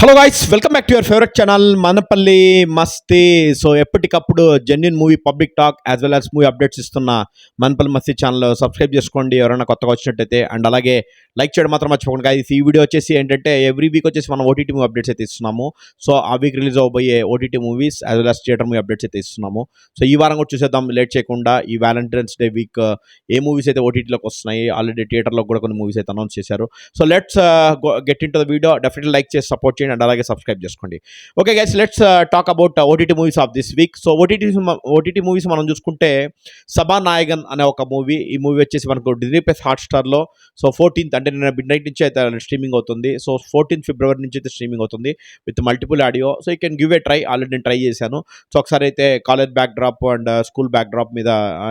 Hello guys, welcome back to your favourite channel Manapalli Masti. So ఎప్పటికప్పుడు genuine movie public talk as well as movie updates ఇస్తున్న మనపల్లి మస్తీ channel subscribe చేసుకోండి ఎవరైనా కొత్తగా వచ్చినట్టయితే. And అలాగే like చేయడం మాత్రం మర్చిపోకండి గైస్. ఈ వీడియో వచ్చేసి ఏంటంటే ఎవ్రీ వీక్ వచ్చేసి మనం ఓటీటీ మూవీ అప్డేట్స్ అయితే ఇస్తున్నాము. సో ఆ వీక్ రిలీజ్ అవబోయే OTT movies as well as theatre movie updates అయితే ఇస్తున్నాము. సో ఈ వారం కూడా చూసేద్దాం లేట్ చేయకుండా. ఈ వ్యాలంటైన్స్ డే వీక్ ఏ మూవీస్ అయితే ఓటీటీలోకి వస్తున్నాయి, ఆల్రెడీ థియేటర్లో కూడా కొన్ని మూవీస్ అయితే అనౌన్స్ చేశారు. So let's get in to the video. Definitely like చేసి సపోర్ట్ చేయండి అండ్ అలాగే సబ్స్క్రైబ్ చేసుకోండి. Okay guys, let's talk about OTT movies of this week. So OTT movies మనం చూసుకుంటే సభానాయగన్ అనే ఒక మూవీ. ఈ మూవీ వచ్చేసి మనకు డిజ్నీ ప్లస్ హాట్స్టార్లో సో 14th అంటే నిన్న మిడ్ నైట్ నుంచి అయితే స్ట్రీమింగ్ అవుతుంది. సో 14th February నుంచి అయితే స్ట్రీమింగ్ అవుతుంది with multiple audio. So you can give a try. Already నేను ట్రై చేశాను. సో ఒకసారి అయితే college back drop and school back drop మీద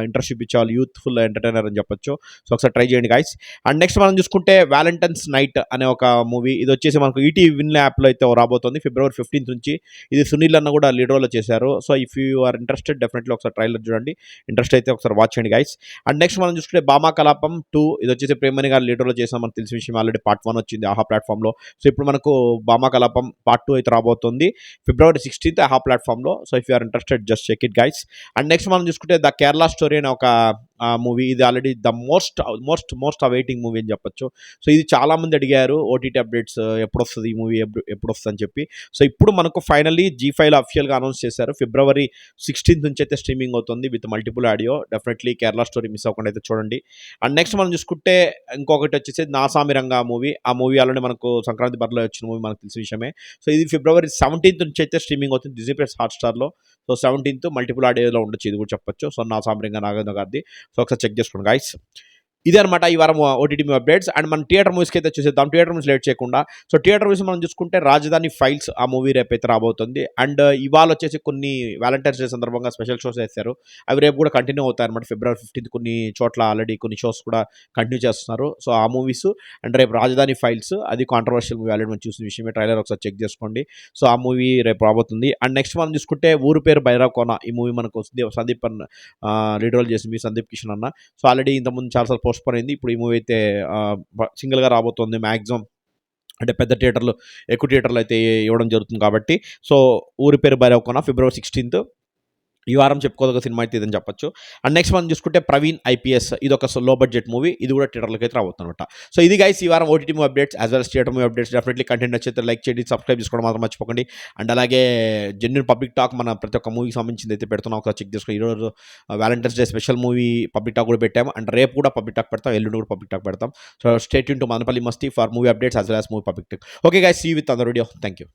ఇంట్రెస్ట్ చూపించే వాళ్ళు యూత్ఫుల్ ఎంటర్టైనర్ అని చెప్పొచ్చు. సో ఒకసారి ట్రై చేయండి గైస్. అండ్ నెక్స్ట్ మనం చూసుకుంటే వ్యాలంటైన్స్ నైట్ అనే ఒక మూవీ. ఇది వచ్చేసి మనకు ఈటీ విన్ యాప్లో అయితే రాబోతుంది February 15th నుంచి. ఇది సునీల్ అన్న కూడా లీడ్ రోల్లో చేశారు. So if you are interested definitely ఒకసారి ట్రైలర్ చూడండి. ఇంట్రెస్ట్ అయితే ఒకసారి వాచ్ చేయండి గైస్. అండ్ నెక్స్ట్ మనం చూసుకుంటే భామా కలాపం 2. ఇది వచ్చేసి ప్రేమని గారు లీడ్ రోల్లో చేసాం. మనకు తెలిసిన విషయం, ఆల్రెడీ పార్ట్ 1 వచ్చింది ఆహా ప్లాట్ఫామ్లో. సో ఇప్పుడు మనకు భామా కలాపం పార్ట్ 2 అయితే రాబోతుంది February 16th ఆహా ప్లాట్ఫామ్లో. So if you are interested just check it guys. And next మనం చూసుకుంటే ద కేరళ స్టోరీ అనే ఒక మూవీ. ఇది already the most awaiting movie అని చెప్పొచ్చు. సో ఇది చాలామంది అడిగారు ఓటీటీ అప్డేట్స్ ఎప్పుడు వస్తుంది, ఈ మూవీ ఎప్పుడు వస్తుంది అని చెప్పి. సో ఇప్పుడు మనకు ఫైనల్లీ G5లో అఫిషియల్గా అనౌన్స్ చేశారు. February 16th నుంచి అయితే స్ట్రీమింగ్ అవుతుంది with multiple audio. Definitely Kerala story miss అవ్వకుండా అయితే చూడండి. అండ్ నెక్స్ట్ మనం చూసుకుంటే ఇంకొకటి వచ్చేసి నాసామి రంగా మూవీ. ఆ మూవీ ఆల్రెడీ మనకు సంక్రాంతి బరిలో వచ్చిన మూవీ, మనకు తెలిసిన విషయమే. సో ఇది February 17th నుంచి అయితే స్ట్రీమింగ్ అవుతుంది డిజ్నీ ప్లస్ హాట్స్టార్లో. సో 17th మల్టిపుల్ ఆడియోలో ఉండొచ్చు, ఇది కూడా చెప్పొచ్చు. సో నాసామి రంగా నాగేంద్ర గారిది. సో ఒకసారి చెక్ చేసుకోండి గైస్. ఇదే అనమాట ఈ వారం ఓటీటీ మూవీ అప్డేట్స్. అండ్ మనం థియేటర్ మూవీస్కి అయితే చూసేద్దాం. థియేటర్ మూవీస్ లేట్ చేయకుండా. సో థియేటర్ మూవీస్ మనం చూసుకుంటే రాజధాని ఫైల్స్ ఆ మూవీ రేపు అయితే రాబోతుంది. అండ్ ఇవాళ వచ్చేసి కొన్ని వ్యాలంటైన్స్ డే సందర్భంగా స్పెషల్ షోస్ వేస్తారు. అవి రేపు కూడా కంటిన్యూ అవుతాయి అనమాట. February 15th కొన్ని చోట్ల ఆల్రెడీ కొన్ని షోస్ కూడా కంటిన్యూ చేస్తున్నారు. సో ఆ మూవీస్ అండ్ రేపు రాజధాని ఫైల్స్, అది కాంట్రవర్షియల్ మూవీ, ఆల్రెడీ మనం చూసిన విషయమే. ట్రైలర్ ఒకసారి చెక్ చేసుకోండి. సో ఆ మూవీ రేపు రాబోతుంది. అండ్ నెక్స్ట్ మనం చూసుకుంటే ఊరు పేరు భైరవకోన. ఈ మూవీ మనకు సందీప్ లీడ్ రోల్ చేసింది, సందీప్ కిషన్ అన్న. సో ఆల్రెడీ ఇంతకుముందు చాలాసార్లు పోస్ట్ పోన్ అయింది. ఇప్పుడు ఈ మూవీ అయితే సింగిల్గా రాబోతుంది మ్యాక్సిమం. అంటే పెద్ద థియేటర్లు, ఎక్కువ థియేటర్లు అయితే ఇవ్వడం జరుగుతుంది కాబట్టి. సో ఊరి పేరు భైరవకోన February 16th ఈ వారం చెప్పుకోదగ్గ సినిమా అయితే ఇదని చెప్పొచ్చు. అండ్ నెక్స్ట్ మనం చూసుకుంటే ప్రవీణ్ IPS. ఇది ఒక లో బడ్జెట్ మూవీ. ఇది కూడా థియేటర్లకు అయితే రాబోతుంది అనమాట. సో ఇది గైస్ ఈ వారం OTT movie updates as well theatre movie updates. Definitely content నచ్చితే లైక్ చేయండి, సబ్స్క్రైబ్ చేసుకోవడం మాత్రం మర్చిపోకండి. అండ్ అలాగే జెన్యున్ పబ్లిక్ టాక్ మన ప్రతి ఒక్క మూవీకి సంబంధించింది అయితే పెడుతున్నాం, ఒకసారి చెక్ చేసుకోండి. ఈరోజు Valentine's day special movie public talk కూడా పెట్టాము. అండ్ రేపు కూడా పబ్లిక్ టాక్ పెడతాం, ఎల్లుండి కూడా పబ్లిక్ టాక్ పెడతాం. So stay tune to Manapalli Masti for movie updates as well as movie public talk. Okay guys, see you with other video. Thank you.